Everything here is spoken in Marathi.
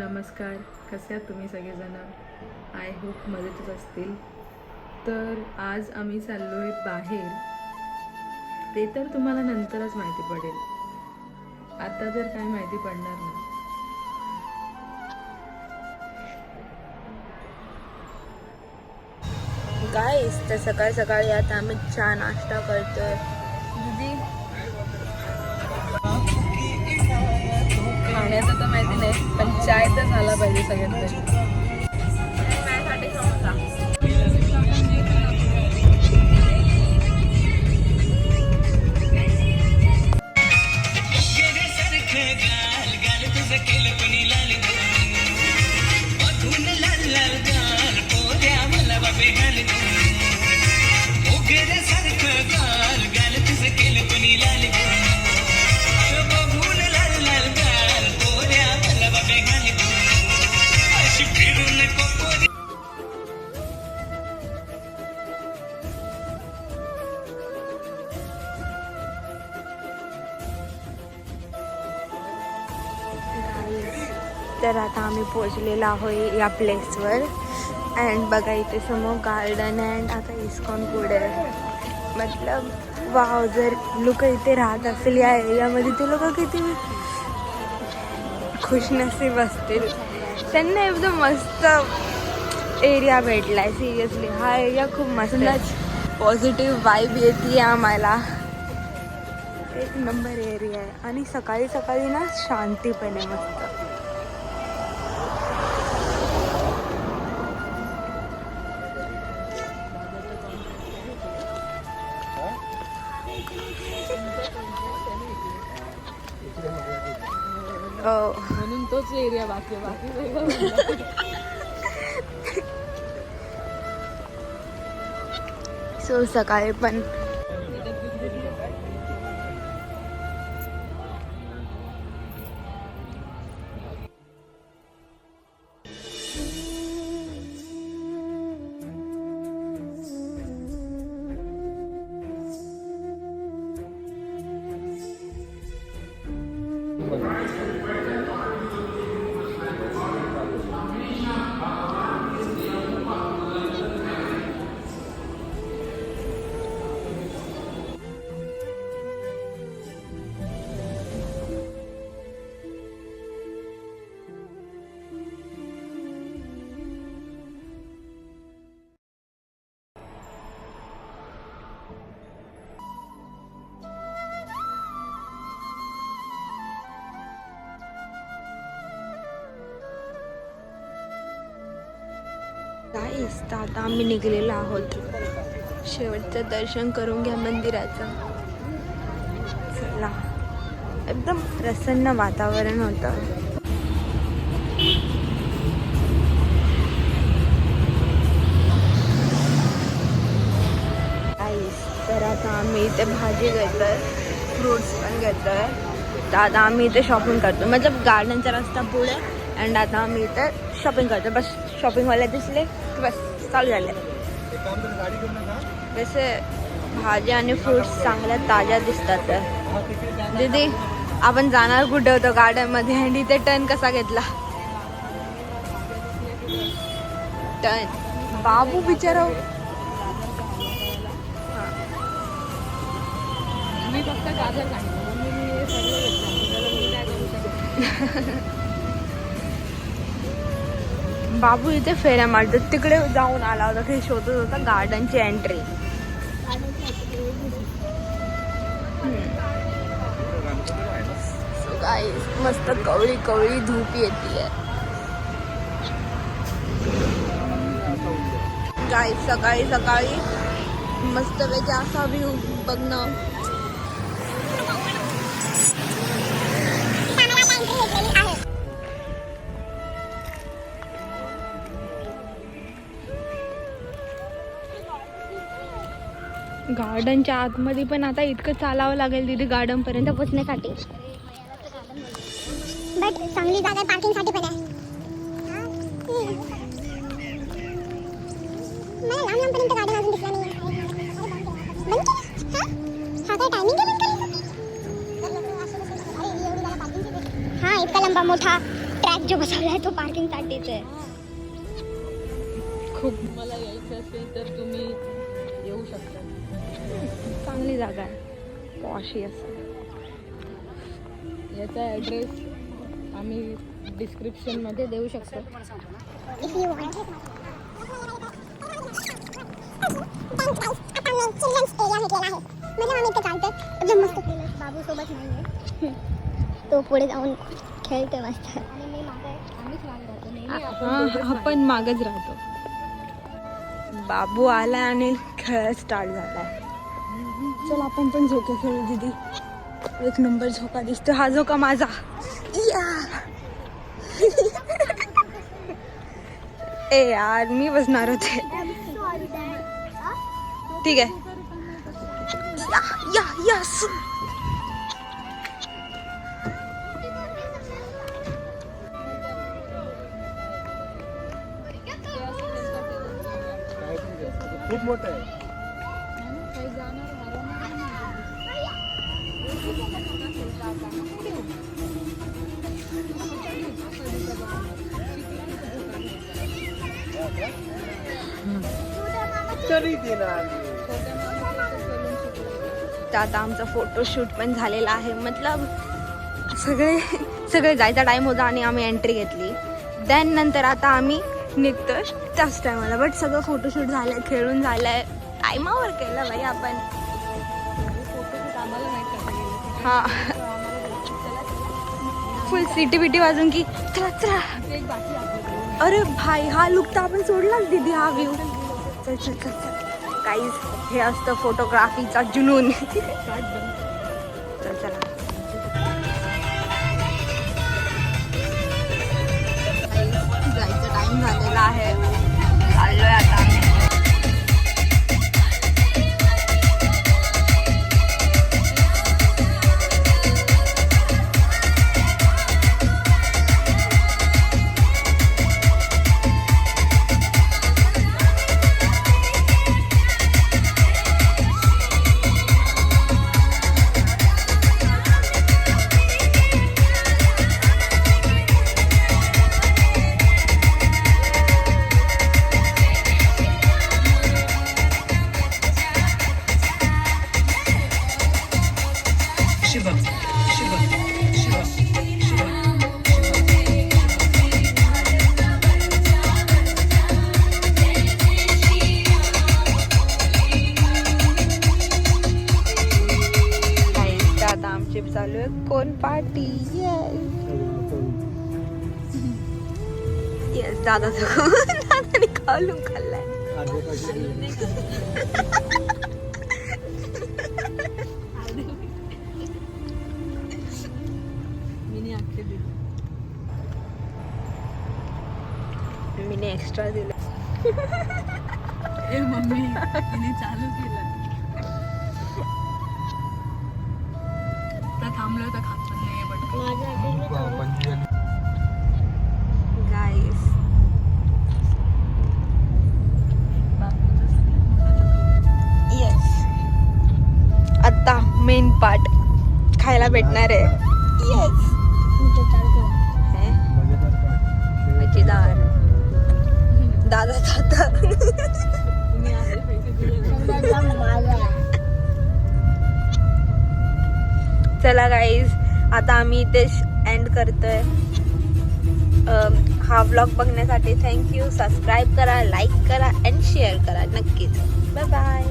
नमस्कार, कसे आहात तुम्ही सगळेजण? आय होप मजेतच असतील. तर आज आम्ही चाललो आहे बाहेर. ते तर तुम्हाला नंतरच माहिती पडेल, आता तर काय माहिती पडणार नाही. गाईस, तर सकाळी सकाळी आता आम्ही चहा नाश्ता करतोय. दीदी खाण्याचं तर माहिती नाही, पण चाय तर झाला पाहिजे सगळ्यात तरी. माझ्यासाठी समोसा. तर आता आम्ही पोहोचलेलो आहोत या प्लेसवर. अँड बघा इथे समोर गार्डन अँड आता इस्कॉन पुढे. मतलब वाव, जर लोक इथे राहत असेल या एरियामध्ये ते लोक किती खुशनसीब असतील. त्यांना एकदम मस्त एरिया भेटलाय. सिरियसली हा एरिया खूप मस्त, पॉझिटिव्ह वाईब येते आम्हाला. एक नंबर एरिया आहे आणि सकाळी सकाळी ना शांती पण आहे मस्त. म्हणून तोच एरिया बाकी सो सकाळी पण गाईस, तर आता आम्ही निघलेलो आहोत. शेवटचं दर्शन करून घ्या मंदिराचं. चला, एकदम प्रसन्न वातावरण होतं. गाईस, तर आता आम्ही इथे भाजी घेतोय, फ्रूट्स पण घेतोय. तर आता आम्ही इथे शॉपिंग करतो. मतलब गार्डनचा रस्ता पुढे अँड आता आम्ही इथे शॉपिंग करतो. बस शॉपिंगवाले दिसले बस चालू झाले. वैसे भाज्या आणि फ्रूट्स चांगल्या ताज्या दिसतात. दीदी, आपण जाणार कुठे होतो गार्डनमध्ये आणि इथे टर्न कसा घेतला? टर्न बाबू बिचारा. मी फक्त गाजर सांगितलं, मी सगळं घेतलं, मी काय करू शकत. बाबू इथे फेऱ्या मारतो. तिकडे जाऊन आला होता, ते शोधत होता गार्डनची एंट्री. सो गाईस, मस्त कवळी कवळी धूप येते. गाईस, सकाळी सकाळी मस्त पैकी असा व्ह्यू बघणं. गार्डनच्या आतमध्ये पण आता इतकं चालावं लागेल तिथे गार्डन पर्यंत पोहोचण्यासाठी. बट चांगली जागा पार्किंग साठी पण आहे. मला लांबपर्यंत गार्डन अजून दिसला नाही. हा काय टायमिंग आहे? हा इतका लंबा मोठा ट्रॅक जो बसवला आहे तो पार्किंग साठीच आहे. खूप मला यायचं असेल तर तुम्ही येऊ शकता. चांगली जागा आहे, पॉशी असं. याचा ॲड्रेस आम्ही डिस्क्रिप्शनमध्ये देऊ शकतो. If you want. आता मी चिल्ड्रन्स एरिया घेतलेला आहे. म्हणजे आम्ही इथे चालतोय एकदम मस्त केलं. बाबू सोबत नाहीये. तो पुढे जाऊन खेळतोय मस्त. आणि मी मागे आम्हीच मागे राहतो नेहमी. आपण मागच राहतो. बाबू आलाय आणि खेळ स्टार्ट झालाय. चल आपण पण झोका खेळू दीदी. एक नंबर झोका दिसतो हा झोका माझा. या ए यार मी बसणार होते. ठीक आहे. या या यस. खूप मोठं आहे. तर आता आमचा फोटोशूट पण झालेला आहे. मतलब सगळे जायचा टाइम होता आणि आम्ही एंट्री घेतली. देन नंतर आता आम्ही निघतोय त्याच टायमाला. बट सगळं फोटोशूट झालंय, खेळून झालंय, टायमावर केलं भाई आपण. हा फुल सिटी बिटी वाजून की चला चला. अरे भाई हा लुक तर आपण सोडलाच दीदी. हा व्ह्यू चल चल चल चल. काहीच हे असतं फोटोग्राफीचा जुनून. चल चला. जायचं टाइम झालेला आहे. चाललोय आता आम्ही. चालू आहे कोण पार्टी. येस दादाने खालून खाल्लाय. मीने एक्स्ट्रा दिलं. ए मम्मी तिने चालू केलं. थांबलो तर खात पण नाही. गाईस येस आता मेन पार्ट खायला भेटणार आहे. येस मजेदार. दादा खाता. चला गाईज आता आम्ही इथे एंड करतोय. हा व्लॉग बघण्यासाठी थँक्यू. सबस्क्राईब करा, लाईक करा अँड शेअर करा नक्कीच. Bye bye.